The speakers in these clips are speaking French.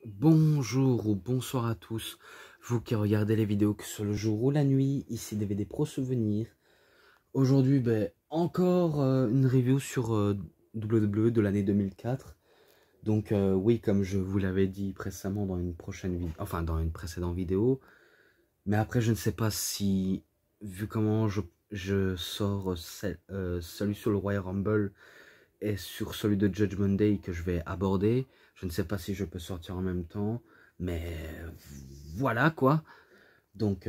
Bonjour ou bonsoir à tous, vous qui regardez les vidéos que ce soit le jour ou la nuit, ici DVD Pro Souvenirs. Aujourd'hui, encore une review sur WWE de l'année 2004. Donc oui, comme je vous l'avais dit précédemment dans une prochaine vidéo, enfin dans une précédente vidéo. Mais après, je ne sais pas si, vu comment je sors celui sur le Royal Rumble et sur celui de Judgment Day que je vais aborder, je ne sais pas si je peux sortir en même temps, mais voilà quoi. Donc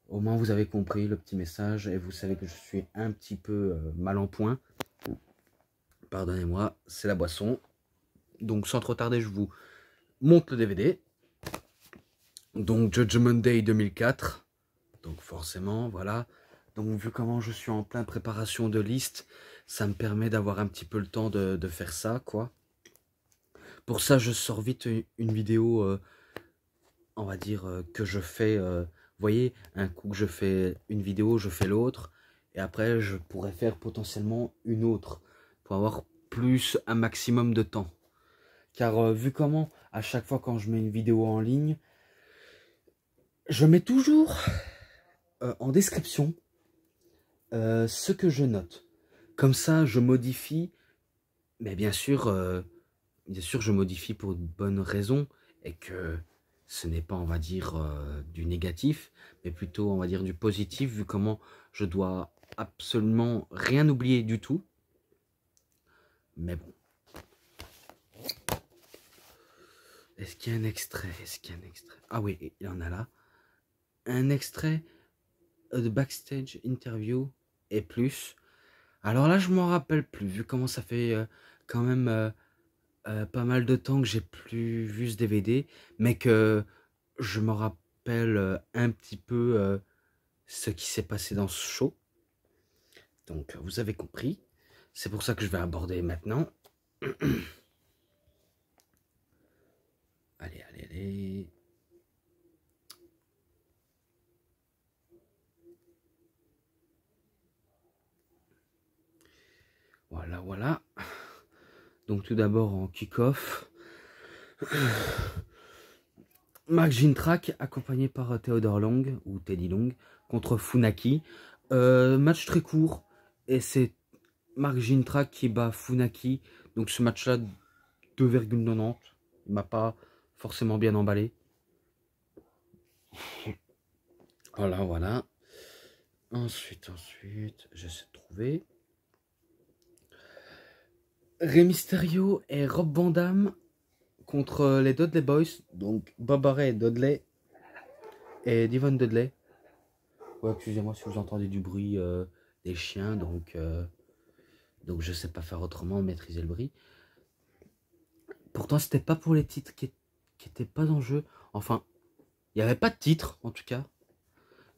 au moins vous avez compris le petit message et vous savez que je suis un petit peu mal en point. Pardonnez-moi, c'est la boisson. Donc sans trop tarder, je vous montre le DVD. Donc Judgment Day 2004. Donc forcément, voilà. Donc vu comment je suis en pleine préparation de liste, ça me permet d'avoir un petit peu le temps de faire ça, quoi. Pour ça, je sors vite une vidéo, on va dire, que je fais, vous voyez, un coup que je fais une vidéo, je fais l'autre. Et après, je pourrais faire potentiellement une autre pour avoir plus un maximum de temps. Car vu comment, à chaque fois quand je mets une vidéo en ligne, je mets toujours en description ce que je note. Comme ça, je modifie, mais bien sûr, je modifie pour de bonnes raisons et que ce n'est pas, on va dire, du négatif, mais plutôt, on va dire, du positif, vu comment je dois absolument rien oublier du tout. Mais bon. Est-ce qu'il y a un extrait? Est-ce qu'il y a un extrait? Ah oui, il y en a là. Un extrait de backstage interview et plus. Alors là, je m'en rappelle plus, vu comment ça fait quand même pas mal de temps que j'ai plus vu ce DVD, mais que je me rappelle un petit peu ce qui s'est passé dans ce show. Donc vous avez compris. C'est pour ça que je vais aborder maintenant. Allez, allez, allez. Voilà, voilà. Donc tout d'abord en kick-off. Mark Jindrak accompagné par Theodore Long ou Teddy Long contre Funaki. Match très court et c'est Mark Jindrak qui bat Funaki. Donc ce match-là 2,90. Il m'a pas forcément bien emballé. Voilà, voilà. Ensuite, j'essaie de trouver. Rey Mysterio et Rob Van Dam contre les Dudley Boys. Donc Bob Ray et Dudley. Et Devon Dudley. Ouais, excusez-moi si vous entendez du bruit des chiens. Donc je sais pas faire autrement, maîtriser le bruit. Pourtant, c'était pas pour les titres qui étaient pas en jeu. Enfin, il n'y avait pas de titre, en tout cas.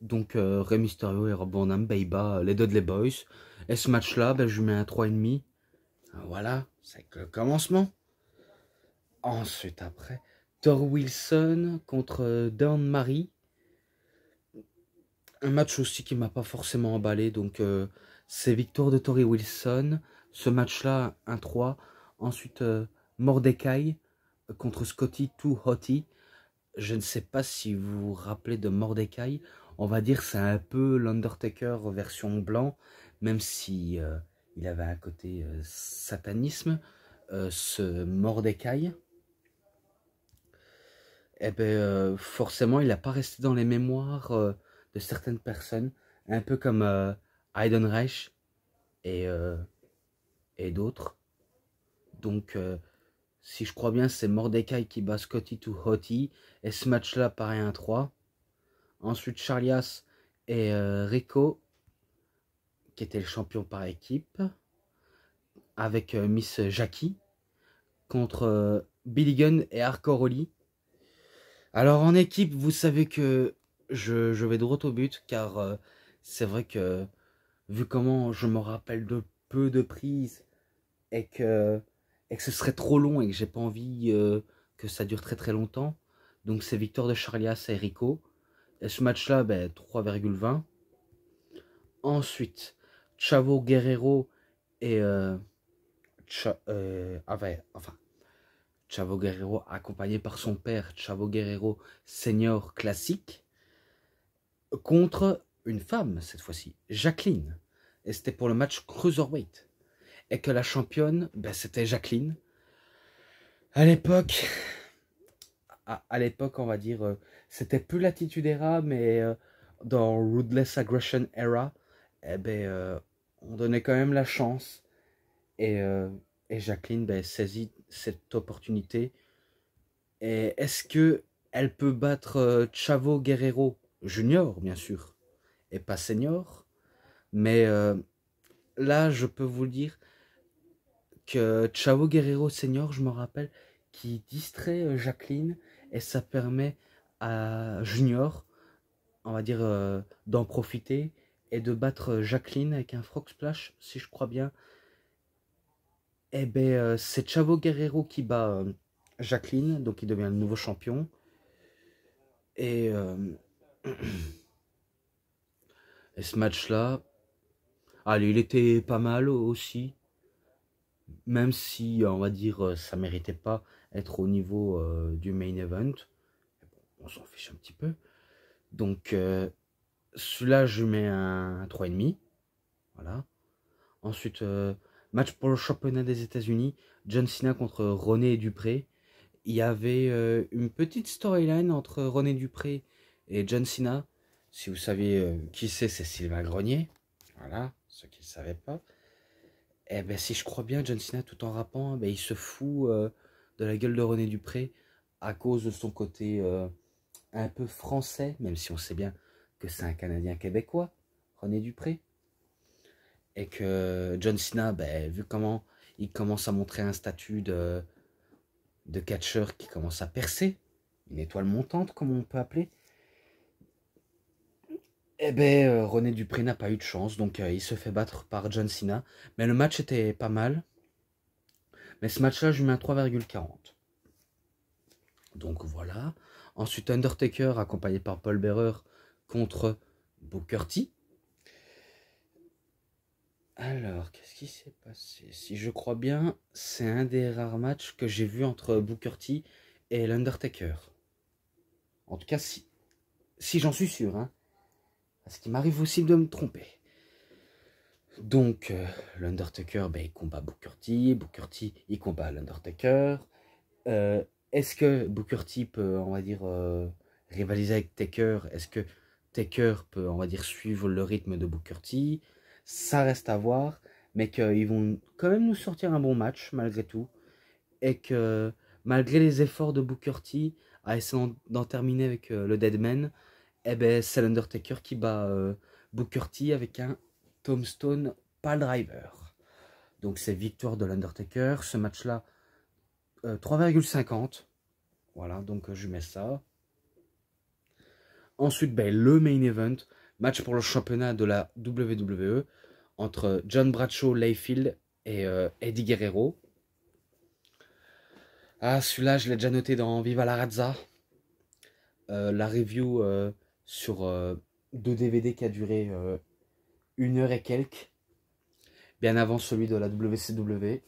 Donc, Rey Mysterio et Rob Van Dam, il bat les Dudley Boys. Et ce match-là, je lui mets un 3,5. Voilà, c'est que le commencement. Ensuite, après, Thor Wilson contre Dawn Marie. Un match aussi qui m'a pas forcément emballé. Donc, c'est victoire de Tori Wilson. Ce match-là, 1-3. Ensuite, Mordecai contre Scotty Too Hotty. Je ne sais pas si vous vous rappelez de Mordecai. On va dire c'est un peu l'Undertaker version blanc. Même si il avait un côté satanisme. Ce Mordecai. Eh ben, forcément, il n'a pas resté dans les mémoires de certaines personnes. Un peu comme Heidenreich et, d'autres. Donc, si je crois bien, c'est Mordecai qui bat Scotty to Hotty. Et ce match-là, pareil, 1-3. Ensuite, Charlias et Rico, qui était le champion par équipe. Avec Miss Jackie. Contre Billy Gunn et Hardcore Holly. Alors, en équipe, vous savez que je vais droit au but. Car c'est vrai que, vu comment je me rappelle de peu de prises et que ce serait trop long et que j'ai pas envie que ça dure très très longtemps. Donc c'est victoire de Charlias et Rico. Et ce match-là, 3,20. Ensuite, Chavo Guerrero et Chavo Guerrero, accompagné par son père, Chavo Guerrero Senior classique, contre une femme, cette fois-ci, Jacqueline. Et c'était pour le match Cruiserweight. Et que la championne, ben, c'était Jacqueline. À l'époque, à l'époque, on va dire, c'était plus l'Attitude Era, mais dans Ruthless Aggression Era, eh ben, on donnait quand même la chance. Et, Jacqueline ben, saisit cette opportunité. Et est-ce que elle peut battre Chavo Guerrero Junior, bien sûr, et pas Senior? Mais là, je peux vous le dire que Chavo Guerrero Senior, je me rappelle, qui distrait Jacqueline, et ça permet à Junior, on va dire, d'en profiter et de battre Jacqueline avec un frog splash, si je crois bien. Eh ben, c'est Chavo Guerrero qui bat Jacqueline, donc il devient le nouveau champion. Et, et ce match-là, allez, il était pas mal aussi, même si, on va dire, ça méritait pas être au niveau du main event. On s'en fiche un petit peu. Donc, celui-là, je mets un 3,5. Voilà. Ensuite, match pour le championnat des États-Unis. John Cena contre René Dupré. Il y avait une petite storyline entre René Dupré et John Cena. Si vous saviez qui c'est Sylvain Grenier. Voilà, ceux qui ne savaient pas. Eh ben, si je crois bien, John Cena, tout en rappant, ben, il se fout de la gueule de René Dupré à cause de son côté un peu français, même si on sait bien que c'est un Canadien québécois, René Dupré. Et que John Cena, ben, vu comment il commence à montrer un statut de catcheur qui commence à percer, une étoile montante, comme on peut appeler, eh ben, René Dupré n'a pas eu de chance, donc il se fait battre par John Cena. Mais le match était pas mal. Mais ce match-là, je lui mets un 3,40. Donc voilà. Ensuite, Undertaker, accompagné par Paul Bearer, contre Booker T. Alors, qu'est-ce qui s'est passé? Si je crois bien, c'est un des rares matchs que j'ai vu entre Booker T et l'Undertaker. En tout cas, si j'en suis sûr, hein. Parce qu'il m'arrive aussi de me tromper. Donc, l'Undertaker, ben, il combat Booker T, il combat l'Undertaker. Est-ce que Booker T peut, on va dire, rivaliser avec Taker? Est-ce que Taker peut, on va dire, suivre le rythme de Booker T? Ça reste à voir, mais qu'ils vont quand même nous sortir un bon match, malgré tout. Et que, malgré les efforts de Booker T à essayer d'en terminer avec le Deadman, eh ben, c'est l'Undertaker qui bat Booker T avec un Tombstone Piledriver. Donc c'est victoire de l'Undertaker. Ce match-là, 3,50. Voilà, donc je mets ça. Ensuite, ben, le main event, match pour le championnat de la WWE entre John Bradshaw Layfield et Eddie Guerrero. Ah, celui-là, je l'ai déjà noté dans Viva la Razza. La review sur 2 DVD qui a duré 1 heure et quelques. Bien avant celui de la WCW.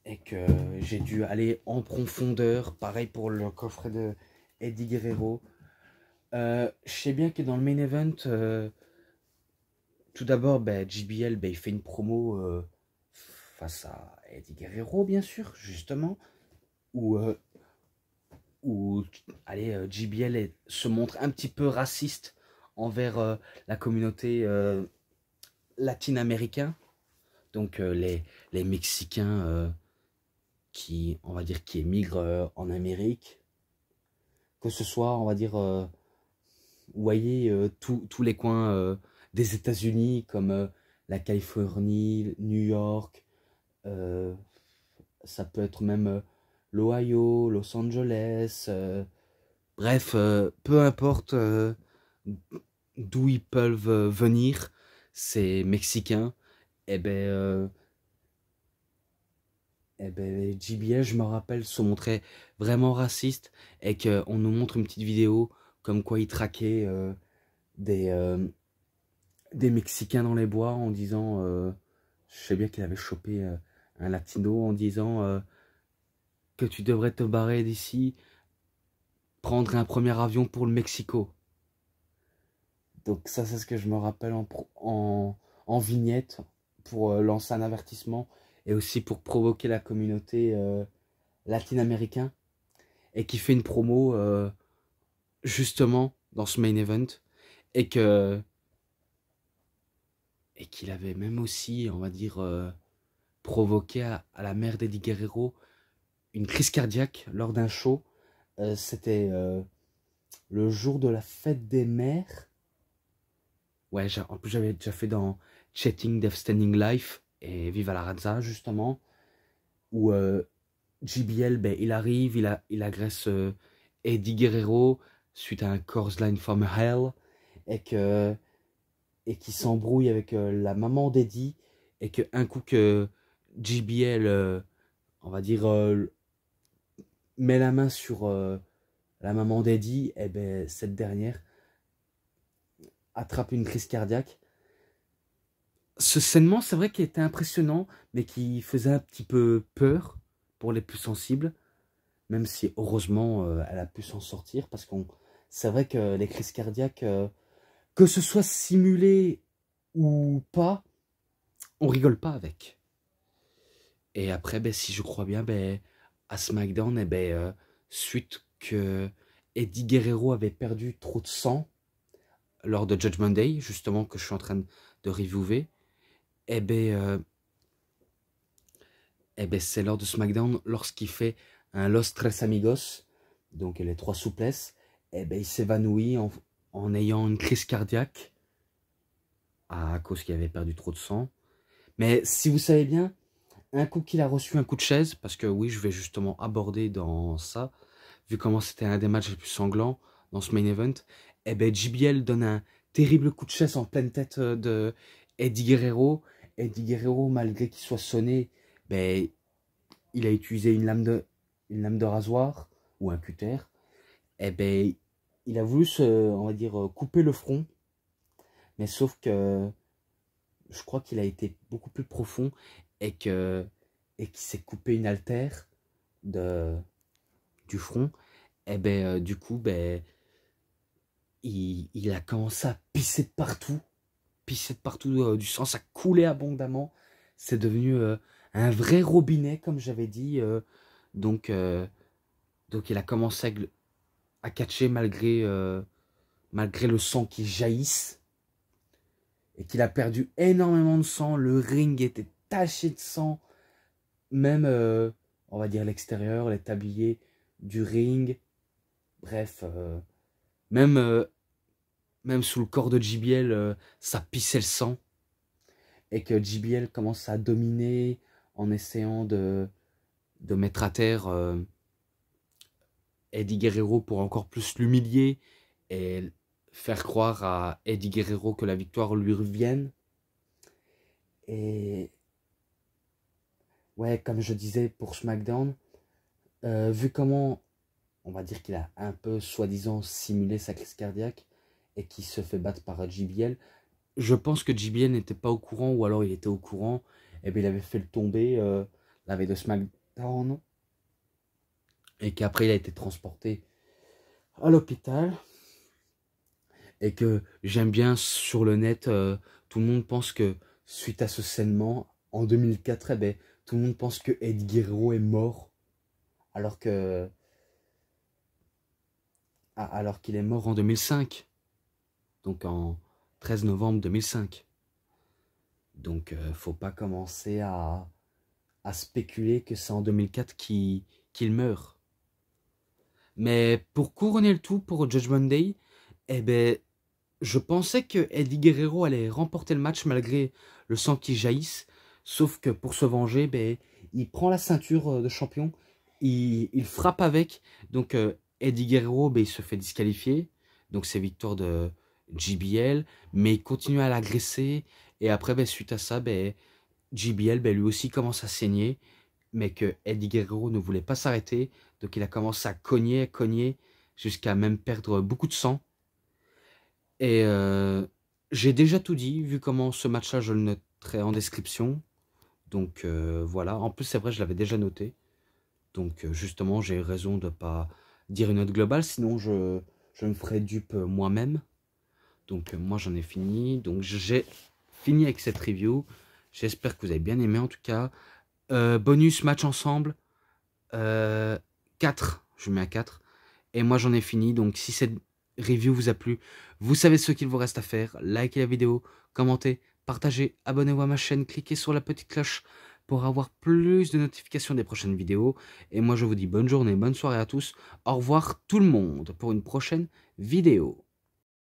Et que j'ai dû aller en profondeur. Pareil pour le coffret de Eddie Guerrero. Je sais bien que dans le main event, tout d'abord, ben, JBL, ben, il fait une promo face à Eddie Guerrero, bien sûr, justement. Où, allez, JBL se montre un petit peu raciste envers la communauté latine-américaine. Donc les Mexicains qui, on va dire, qui émigrent en Amérique. Que ce soit, on va dire, vous voyez, tous les coins des États-Unis, comme la Californie, New York, ça peut être même l'Ohio, Los Angeles, bref, peu importe d'où ils peuvent venir, ces Mexicains, et ben, JBL, je me rappelle, se montrait vraiment raciste et qu'on nous montre une petite vidéo comme quoi il traquait des Mexicains dans les bois en disant, je sais bien qu'il avait chopé un latino en disant que tu devrais te barrer d'ici, prendre un premier avion pour le Mexico. Donc ça, c'est ce que je me rappelle en vignette pour lancer un avertissement et aussi pour provoquer la communauté latine-américaine et qui fait une promo justement dans ce main event et qu'il avait même aussi, on va dire, provoqué à la mère d'Eddie Guerrero une crise cardiaque lors d'un show. C'était le jour de la fête des mères. Ouais, en plus j'avais déjà fait dans Chatting Death Standing Life et Viva la Raza justement, où JBL, ben, il arrive, il agresse Eddie Guerrero suite à un Chorus Line from Hell et qui s'embrouille avec la maman d'Eddie et que un coup que JBL, on va dire, met la main sur la maman d'Eddie, et ben cette dernière attrape une crise cardiaque. Ce scènement, c'est vrai qu'il était impressionnant, mais qui faisait un petit peu peur pour les plus sensibles, même si heureusement elle a pu s'en sortir, parce qu'on, c'est vrai que les crises cardiaques, que ce soit simulé ou pas, on rigole pas avec. Et après, ben, si je crois bien, ben, à SmackDown, eh ben, suite que Eddie Guerrero avait perdu trop de sang lors de Judgment Day, justement, que je suis en train de reviewer, eh ben, c'est lors de SmackDown, lorsqu'il fait un Los Tres Amigos, donc les trois souplesses, eh ben, il s'évanouit en ayant une crise cardiaque à cause qu'il avait perdu trop de sang. Mais si vous savez bien, un coup qu'il a reçu un coup de chaise, parce que oui, je vais justement aborder dans ça, vu comment c'était un des matchs les plus sanglants dans ce main event, eh ben JBL donne un terrible coup de chaise en pleine tête de Eddie Guerrero. Eddie Guerrero, malgré qu'il soit sonné, ben, il a utilisé une lame de rasoir ou un cutter. Eh ben, il a voulu on va dire, couper le front, mais sauf que je crois qu'il a été beaucoup plus profond et qu'il s'est coupé une haltère du front. Et ben du coup, ben il a commencé à pisser de partout du sang, ça coulait abondamment. C'est devenu un vrai robinet, comme j'avais dit. Donc il a commencé à catcher malgré le sang qui jaillisse. Et qu'il a perdu énormément de sang. Le ring était taché de sang. Même, on va dire, l'extérieur, les tabliers du ring. Bref, même sous le corps de JBL, ça pissait le sang. Et que JBL commence à dominer en essayant de mettre à terre Eddie Guerrero pour encore plus l'humilier et faire croire à Eddie Guerrero que la victoire lui revienne. Et ouais, comme je disais pour SmackDown, vu comment on va dire qu'il a un peu soi-disant simulé sa crise cardiaque et qu'il se fait battre par JBL, je pense que JBL n'était pas au courant, ou alors il était au courant, et bien il avait fait le tomber la veille de SmackDown, et qu'après il a été transporté à l'hôpital, et que j'aime bien sur le net, tout le monde pense que suite à ce saignement, en 2004, eh ben, tout le monde pense que Eddie Guerrero est mort, alors qu'il est mort en 2005, donc en 13 novembre 2005. Donc faut pas commencer à spéculer que c'est en 2004 qu'il meurt. Mais pour couronner le tout pour Judgment Day, eh ben, je pensais que Eddie Guerrero allait remporter le match malgré le sang qui jaillisse. Sauf que pour se venger, ben, il prend la ceinture de champion, il frappe avec. Donc Eddie Guerrero, ben, il se fait disqualifier. Donc c'est victoire de JBL. Mais il continue à l'agresser. Et après, ben, suite à ça, ben, JBL, ben, lui aussi commence à saigner. Mais que Eddie Guerrero ne voulait pas s'arrêter. Donc il a commencé à cogner, jusqu'à même perdre beaucoup de sang. Et j'ai déjà tout dit, vu comment ce match-là, je le noterai en description. Donc voilà, en plus c'est vrai, je l'avais déjà noté. Donc justement, j'ai raison de ne pas dire une note globale, sinon je me ferais dupe moi-même. Donc moi j'en ai fini, donc j'ai fini avec cette review. J'espère que vous avez bien aimé en tout cas. Bonus match ensemble, 4, je mets à 4. Et moi j'en ai fini, donc si cette review vous a plu, vous savez ce qu'il vous reste à faire. Likez la vidéo, commentez, partagez, abonnez-vous à ma chaîne, cliquez sur la petite cloche pour avoir plus de notifications des prochaines vidéos. Et moi je vous dis bonne journée, bonne soirée à tous. Au revoir tout le monde pour une prochaine vidéo.